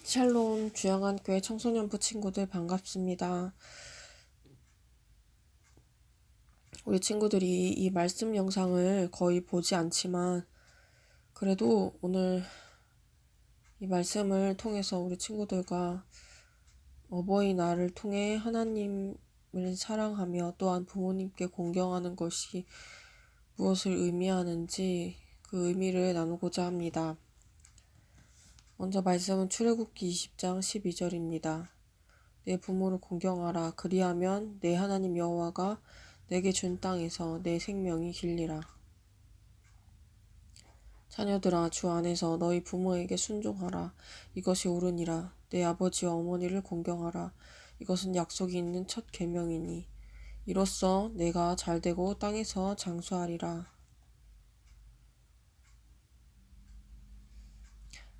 샬롬 주양한교회 청소년부 친구들 반갑습니다. 우리 친구들이 이 말씀 영상을 거의 보지 않지만 그래도 오늘 이 말씀을 통해서 우리 친구들과 어버이날을 통해 하나님을 사랑하며 또한 부모님께 공경하는 것이 무엇을 의미하는지 그 의미를 나누고자 합니다. 먼저 말씀은 출애굽기 20장 12절입니다. 내 부모를 공경하라. 그리하면 내 하나님 여호와가 내게 준 땅에서 내 생명이 길리라. 자녀들아, 주 안에서 너희 부모에게 순종하라. 이것이 옳으니라. 내 아버지와 어머니를 공경하라. 이것은 약속이 있는 첫 계명이니 이로써 내가 잘되고 땅에서 장수하리라.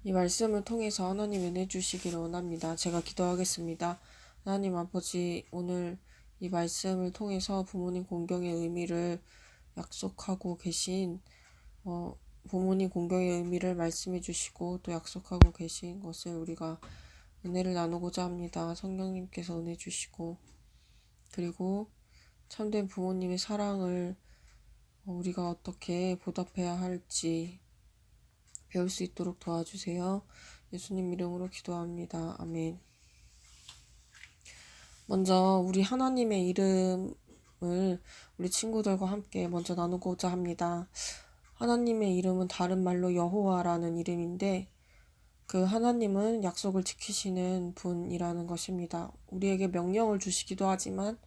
이 말씀을 통해서 하나님 은혜 주시기를 원합니다. 제가 기도하겠습니다. 하나님 아버지, 오늘 이 말씀을 통해서 부모님 공경의 의미를 약속하고 계신 부모님 공경의 의미를 말씀해 주시고 또 약속하고 계신 것을 우리가 은혜를 나누고자 합니다. 성령님께서 은혜 주시고 그리고 참된 부모님의 사랑을 우리가 어떻게 보답해야 할지 배울 수 있도록 도와주세요. 예수님 이름으로 기도합니다. 아멘. 먼저 우리 하나님의 이름을 우리 친구들과 함께 먼저 나누고자 합니다. 하나님의 이름은 다른 말로 여호와라는 이름인데 그 하나님은 약속을 지키시는 분이라는 것입니다. 우리에게 명령을 주시기도 하지만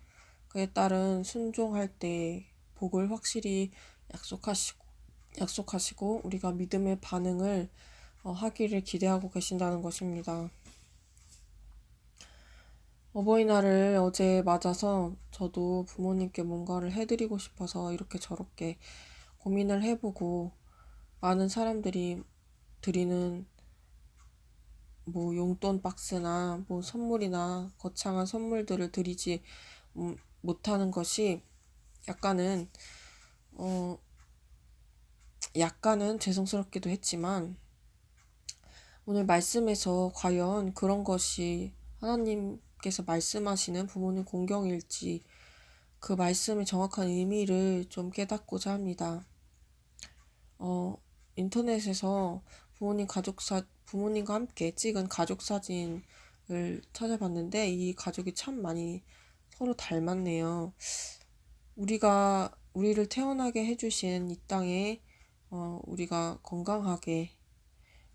그에 따른 순종할 때 복을 확실히 약속하시고 우리가 믿음의 반응을 하기를 기대하고 계신다는 것입니다. 어버이날을 어제 맞아서 저도 부모님께 뭔가를 해드리고 싶어서 이렇게 저렇게 고민을 해보고 많은 사람들이 드리는 용돈 박스나 선물이나 거창한 선물들을 드리지 못하는 것이 약간은 죄송스럽기도 했지만 오늘 말씀에서 과연 그런 것이 하나님께서 말씀하시는 부모님 공경일지 그 말씀의 정확한 의미를 좀 깨닫고자 합니다. 인터넷에서 부모님과 함께 찍은 가족 사진을 찾아봤는데 이 가족이 참 많이 서로 닮았네요. 우리를 태어나게 해주신 이 땅에 우리가 건강하게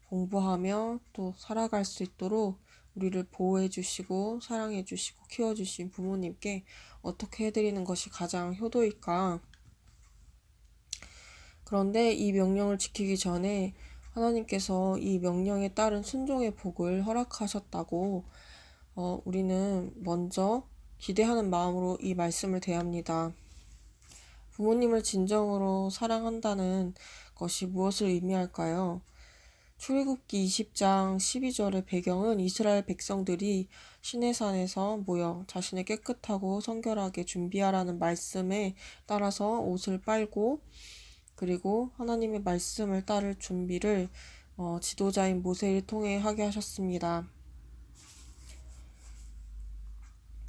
공부하며 또 살아갈 수 있도록 우리를 보호해 주시고 사랑해 주시고 키워 주신 부모님께 어떻게 해드리는 것이 가장 효도일까? 그런데 이 명령을 지키기 전에 하나님께서 이 명령에 따른 순종의 복을 허락하셨다고 우리는 먼저 기대하는 마음으로 이 말씀을 대합니다. 부모님을 진정으로 사랑한다는 것이 무엇을 의미할까요? 출애굽기 20장 12절의 배경은 이스라엘 백성들이 시내산에서 모여 자신을 깨끗하고 성결하게 준비하라는 말씀에 따라서 옷을 빨고 그리고 하나님의 말씀을 따를 준비를 지도자인 모세를 통해 하게 하셨습니다.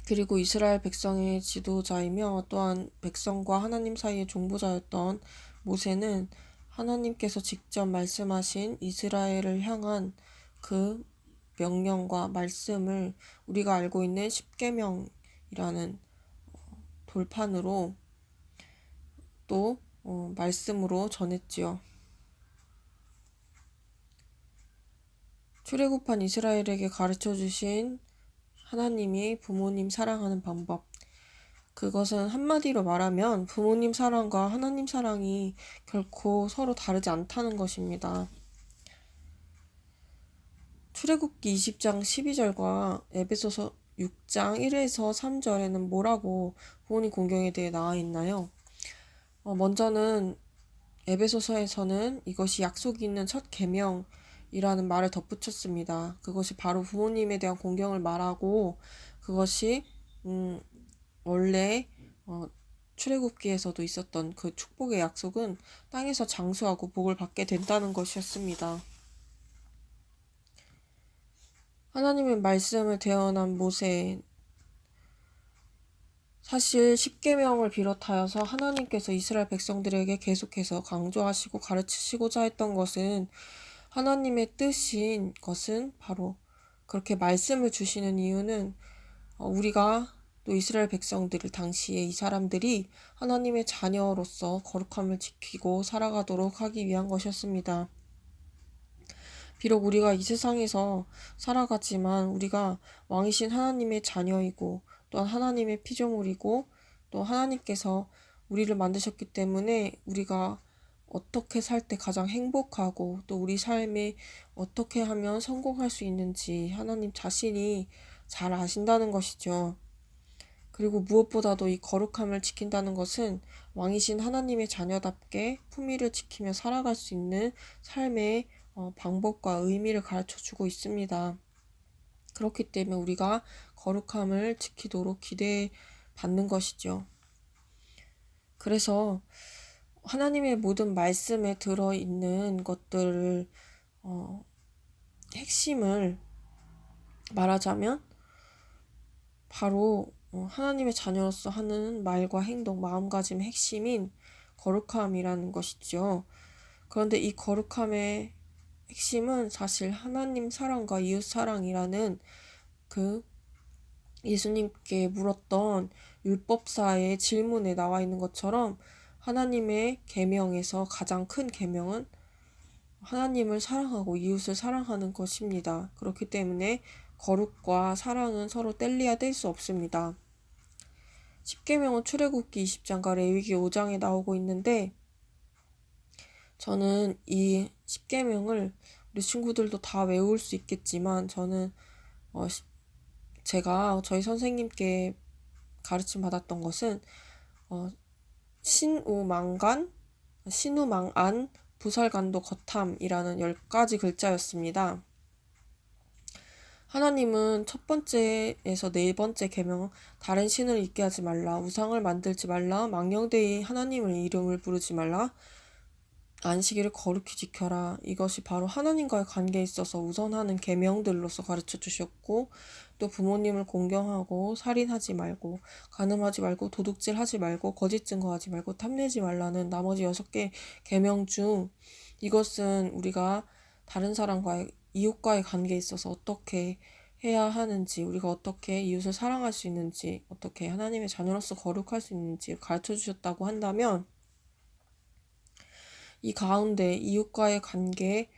그리고 이스라엘 백성의 지도자이며 또한 백성과 하나님 사이의 중보자였던 모세는 하나님께서 직접 말씀하신 이스라엘을 향한 그 명령과 말씀을 우리가 알고 있는 십계명이라는 돌판으로 또 말씀으로 전했지요. 출애굽한 이스라엘에게 가르쳐 주신 하나님이 부모님 사랑하는 방법, 그것은 한마디로 말하면 부모님 사랑과 하나님 사랑이 결코 서로 다르지 않다는 것입니다. 출애굽기 20장 12절과 에베소서 6장 1에서 3절에는 뭐라고 부모님 공경에 대해 나와 있나요? 먼저는 에베소서에서는 이것이 약속이 있는 첫 계명이라는 말을 덧붙였습니다. 그것이 바로 부모님에 대한 공경을 말하고 그것이 원래 출애굽기에서도 있었던 그 축복의 약속은 땅에서 장수하고 복을 받게 된다는 것이었습니다. 하나님의 말씀을 대언한 모세, 사실 십계명을 비롯하여서 하나님께서 이스라엘 백성들에게 계속해서 강조하시고 가르치시고자 했던 것은, 하나님의 뜻인 것은 바로 그렇게 말씀을 주시는 이유는 우리가 또 이스라엘 백성들을, 당시에 이 사람들이 하나님의 자녀로서 거룩함을 지키고 살아가도록 하기 위한 것이었습니다. 비록 우리가 이 세상에서 살아가지만 우리가 왕이신 하나님의 자녀이고 또한 하나님의 피조물이고, 또 하나님께서 우리를 만드셨기 때문에 우리가 어떻게 살 때 가장 행복하고 또 우리 삶에 어떻게 하면 성공할 수 있는지 하나님 자신이 잘 아신다는 것이죠. 그리고 무엇보다도 이 거룩함을 지킨다는 것은 왕이신 하나님의 자녀답게 품위를 지키며 살아갈 수 있는 삶의 방법과 의미를 가르쳐 주고 있습니다. 그렇기 때문에 우리가 거룩함을 지키도록 기대받는 것이죠. 그래서 하나님의 모든 말씀에 들어있는 것들을 핵심을 말하자면 바로 하나님의 자녀로서 하는 말과 행동, 마음가짐의 핵심인 거룩함이라는 것이죠. 그런데 이 거룩함의 핵심은 사실 하나님 사랑과 이웃 사랑이라는 그 예수님께 물었던 율법사의 질문에 나와 있는 것처럼, 하나님의 계명에서 가장 큰 계명은 하나님을 사랑하고 이웃을 사랑하는 것입니다. 그렇기 때문에 거룩과 사랑은 서로 뗄래야 뗄 수 없습니다. 십계명은 출애굽기 20장과 레위기 5장에 나오고 있는데, 저는 이 십계명을 우리 친구들도 다 외울 수 있겠지만, 저는 제가 저희 선생님께 가르침 받았던 것은 신우망간, 신우망안, 부살간도 거탐이라는 10가지 글자였습니다. 하나님은 첫 번째에서 네 번째 계명, 다른 신을 잊게 하지 말라, 우상을 만들지 말라, 망령되이 하나님의 이름을 부르지 말라, 안식일을 거룩히 지켜라. 이것이 바로 하나님과의 관계에 있어서 우선하는 계명들로서 가르쳐 주셨고, 또 부모님을 공경하고, 살인하지 말고, 간음하지 말고, 도둑질하지 말고, 거짓 증거하지 말고, 탐내지 말라는 나머지 6개 계명 중, 이것은 우리가 다른 사람과의, 이웃과의 관계에 있어서 어떻게 해야 하는지, 우리가 어떻게 이웃을 사랑할 수 있는지, 어떻게 하나님의 자녀로서 거룩할 수 있는지 가르쳐 주셨다고 한다면, 이 가운데 이웃과의 관계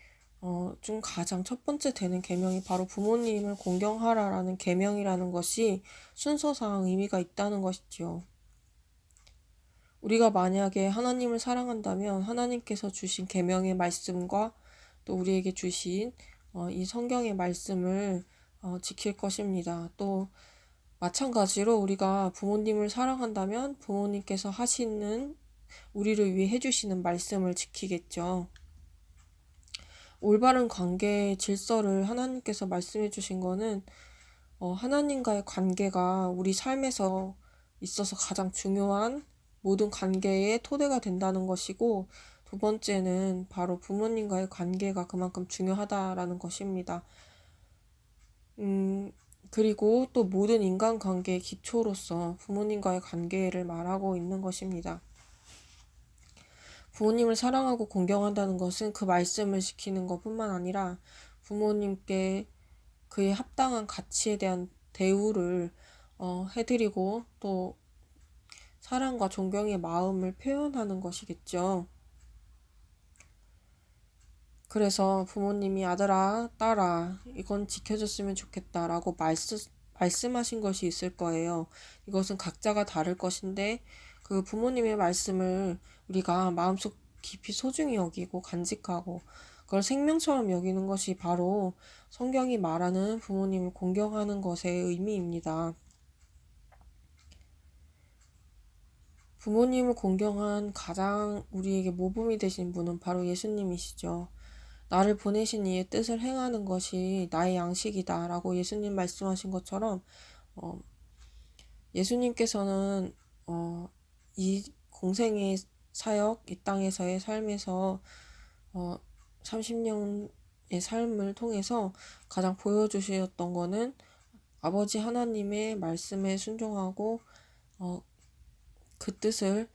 중 가장 첫 번째 되는 계명이 바로 부모님을 공경하라라는 계명이라는 것이 순서상 의미가 있다는 것이지요. 우리가 만약에 하나님을 사랑한다면 하나님께서 주신 계명의 말씀과 또 우리에게 주신 이 성경의 말씀을 지킬 것입니다. 또 마찬가지로 우리가 부모님을 사랑한다면 부모님께서 하시는, 우리를 위해 해주시는 말씀을 지키겠죠. 올바른 관계의 질서를 하나님께서 말씀해 주신 거는 하나님과의 관계가 우리 삶에서 있어서 가장 중요한 모든 관계의 토대가 된다는 것이고, 두 번째는 바로 부모님과의 관계가 그만큼 중요하다라는 것입니다. 그리고 또 모든 인간관계의 기초로서 부모님과의 관계를 말하고 있는 것입니다. 부모님을 사랑하고 공경한다는 것은 그 말씀을 지키는 것뿐만 아니라 부모님께 그의 합당한 가치에 대한 대우를 해드리고 또 사랑과 존경의 마음을 표현하는 것이겠죠. 그래서 부모님이 아들아, 딸아, 이건 지켜줬으면 좋겠다라고 말씀하신 것이 있을 거예요. 이것은 각자가 다를 것인데, 그 부모님의 말씀을 우리가 마음속 깊이 소중히 여기고 간직하고 그걸 생명처럼 여기는 것이 바로 성경이 말하는 부모님을 공경하는 것의 의미입니다. 부모님을 공경한 가장 우리에게 모범이 되신 분은 바로 예수님이시죠. 나를 보내신 이의 뜻을 행하는 것이 나의 양식이다 라고 예수님 말씀하신 것처럼 예수님께서는 이 공생의 사역, 이 땅에서의 삶에서 30년 삶을 통해서 가장 보여주셨던 거는 아버지 하나님의 말씀에 순종하고 그 뜻을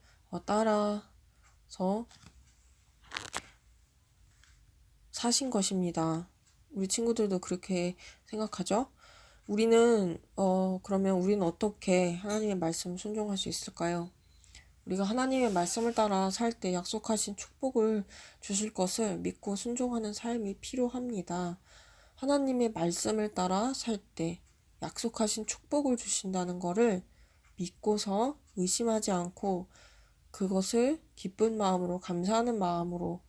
따라서 사신 것입니다. 우리 친구들도 그렇게 생각하죠? 그러면 우리는 어떻게 하나님의 말씀을 순종할 수 있을까요? 우리가 하나님의 말씀을 따라 살 때 약속하신 축복을 주실 것을 믿고 순종하는 삶이 필요합니다. 하나님의 말씀을 따라 살 때 약속하신 축복을 주신다는 것을 믿고서 의심하지 않고 그것을 기쁜 마음으로 감사하는 마음으로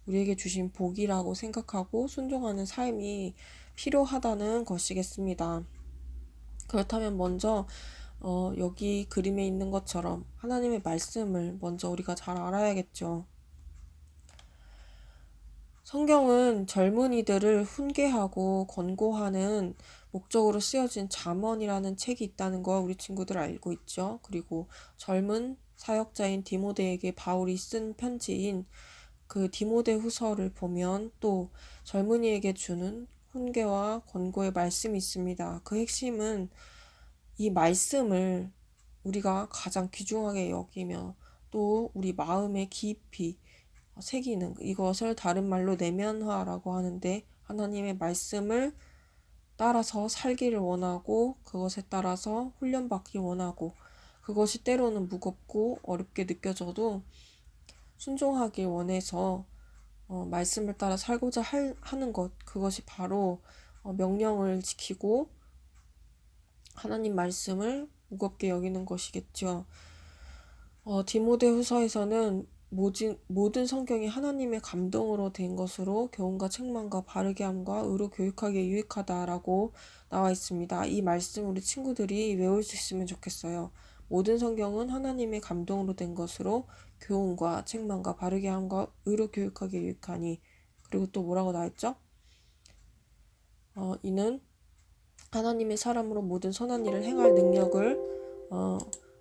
우리에게 주신 복이라고 생각하고 순종하는 삶이 필요하다는 것이겠습니다. 그렇다면 먼저 여기 그림에 있는 것처럼 하나님의 말씀을 먼저 우리가 잘 알아야겠죠. 성경은 젊은이들을 훈계하고 권고하는 목적으로 쓰여진 잠언이라는 책이 있다는 거 우리 친구들 알고 있죠. 그리고 젊은 사역자인 디모데에게 바울이 쓴 편지인 그 디모데 후서를 보면 또 젊은이에게 주는 훈계와 권고의 말씀이 있습니다. 그 핵심은 이 말씀을 우리가 가장 귀중하게 여기며 또 우리 마음에 깊이 새기는 이것을 다른 말로 내면화라고 하는데 하나님의 말씀을 따라서 살기를 원하고 그것에 따라서 훈련받기 원하고 그것이 때로는 무겁고 어렵게 느껴져도 순종하길 원해서 말씀을 따라 살고자 하는 것 그것이 바로 명령을 지키고 하나님 말씀을 무겁게 여기는 것이겠죠. 디모데 후서에서는 모든 성경이 하나님의 감동으로 된 것으로 교훈과 책망과 바르게 함과 의로 교육하기에 유익하다라고 나와 있습니다. 이 말씀 우리 친구들이 외울 수 있으면 좋겠어요. 모든 성경은 하나님의 감동으로 된 것으로 교훈과 책망과 바르게 함과 의로 교육하기에 유익하니 그리고 또 뭐라고 나와 있죠? 이는 하나님의 사람으로 모든 선한 일을 행할 능력을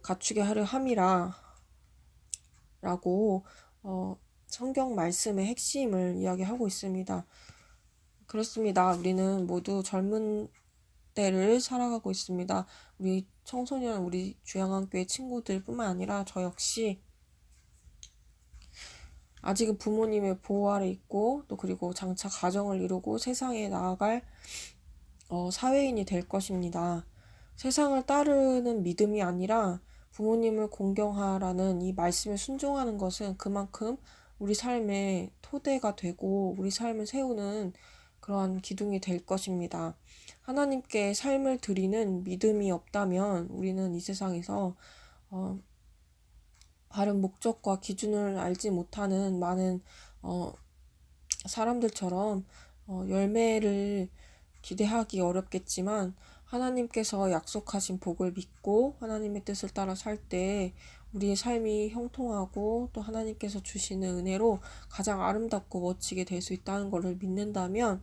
갖추게 하려 함이라 라고 성경 말씀의 핵심을 이야기하고 있습니다. 그렇습니다. 우리는 모두 젊은 때를 살아가고 있습니다. 우리 청소년, 우리 주양한교회 친구들 뿐만 아니라 저 역시 아직은 부모님의 보호 아래 있고 또 그리고 장차 가정을 이루고 세상에 나아갈 사회인이 될 것입니다. 세상을 따르는 믿음이 아니라 부모님을 공경하라는 이 말씀에 순종하는 것은 그만큼 우리 삶의 토대가 되고 우리 삶을 세우는 그러한 기둥이 될 것입니다. 하나님께 삶을 드리는 믿음이 없다면 우리는 이 세상에서 바른 목적과 기준을 알지 못하는 많은 사람들처럼 열매를 기대하기 어렵겠지만 하나님께서 약속하신 복을 믿고 하나님의 뜻을 따라 살 때 우리의 삶이 형통하고 또 하나님께서 주시는 은혜로 가장 아름답고 멋지게 될 수 있다는 것을 믿는다면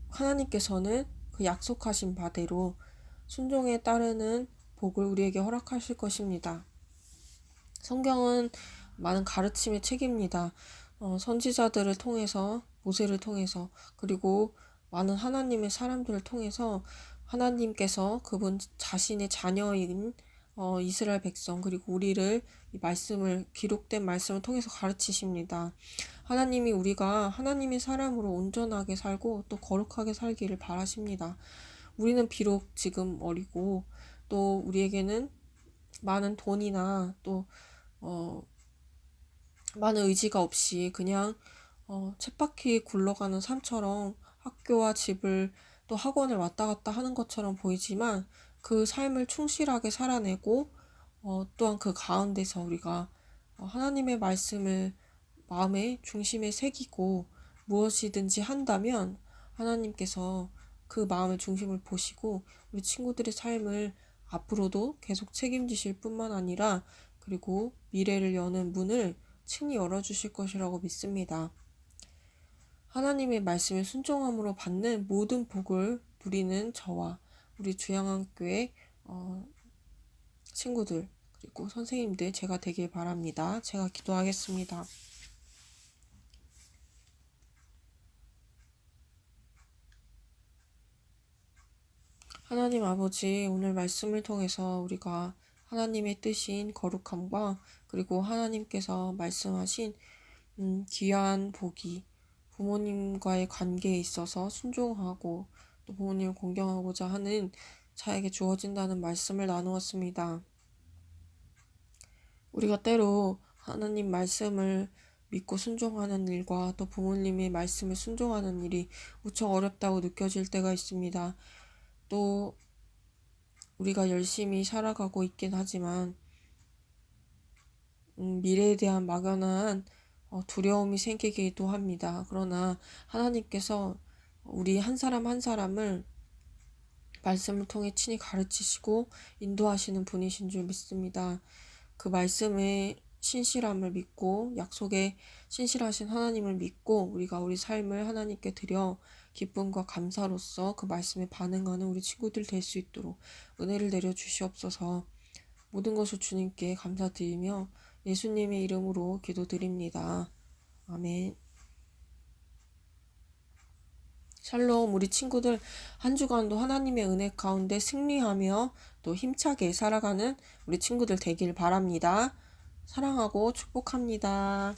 하나님께서는 그 약속하신 바대로 순종에 따르는 복을 우리에게 허락하실 것입니다. 성경은 많은 가르침의 책입니다. 선지자들을 통해서 모세를 통해서 그리고 많은 하나님의 사람들을 통해서 하나님께서 그분 자신의 자녀인 이스라엘 백성 그리고 우리를 이 말씀을 기록된 말씀을 통해서 가르치십니다. 하나님이 우리가 하나님의 사람으로 온전하게 살고 또 거룩하게 살기를 바라십니다. 우리는 비록 지금 어리고 또 우리에게는 많은 돈이나 또 많은 의지가 없이 그냥 쳇바퀴 굴러가는 삶처럼 학교와 집을 또 학원을 왔다 갔다 하는 것처럼 보이지만 그 삶을 충실하게 살아내고 또한 그 가운데서 우리가 하나님의 말씀을 마음의 중심에 새기고 무엇이든지 한다면 하나님께서 그 마음의 중심을 보시고 우리 친구들의 삶을 앞으로도 계속 책임지실 뿐만 아니라 그리고 미래를 여는 문을 친히 열어주실 것이라고 믿습니다. 하나님의 말씀에 순종함으로 받는 모든 복을 누리는 저와 우리 주양한교회 친구들 그리고 선생님들 제가 되길 바랍니다. 제가 기도하겠습니다. 하나님 아버지, 오늘 말씀을 통해서 우리가 하나님의 뜻인 거룩함과 그리고 하나님께서 말씀하신 귀한 복이 부모님과의 관계에 있어서 순종하고 또 부모님을 공경하고자 하는 자에게 주어진다는 말씀을 나누었습니다. 우리가 때로 하나님 말씀을 믿고 순종하는 일과 또 부모님의 말씀을 순종하는 일이 무척 어렵다고 느껴질 때가 있습니다. 또 우리가 열심히 살아가고 있긴 하지만 미래에 대한 막연한 두려움이 생기기도 합니다. 그러나 하나님께서 우리 한 사람 한 사람을 말씀을 통해 친히 가르치시고 인도하시는 분이신 줄 믿습니다. 그 말씀의 신실함을 믿고 약속에 신실하신 하나님을 믿고 우리가 우리 삶을 하나님께 드려 기쁨과 감사로서 그 말씀에 반응하는 우리 친구들 될 수 있도록 은혜를 내려 주시옵소서. 모든 것을 주님께 감사드리며 예수님의 이름으로 기도드립니다. 아멘. 샬롬. 우리 친구들 한 주간도 하나님의 은혜 가운데 승리하며 또 힘차게 살아가는 우리 친구들 되길 바랍니다. 사랑하고 축복합니다.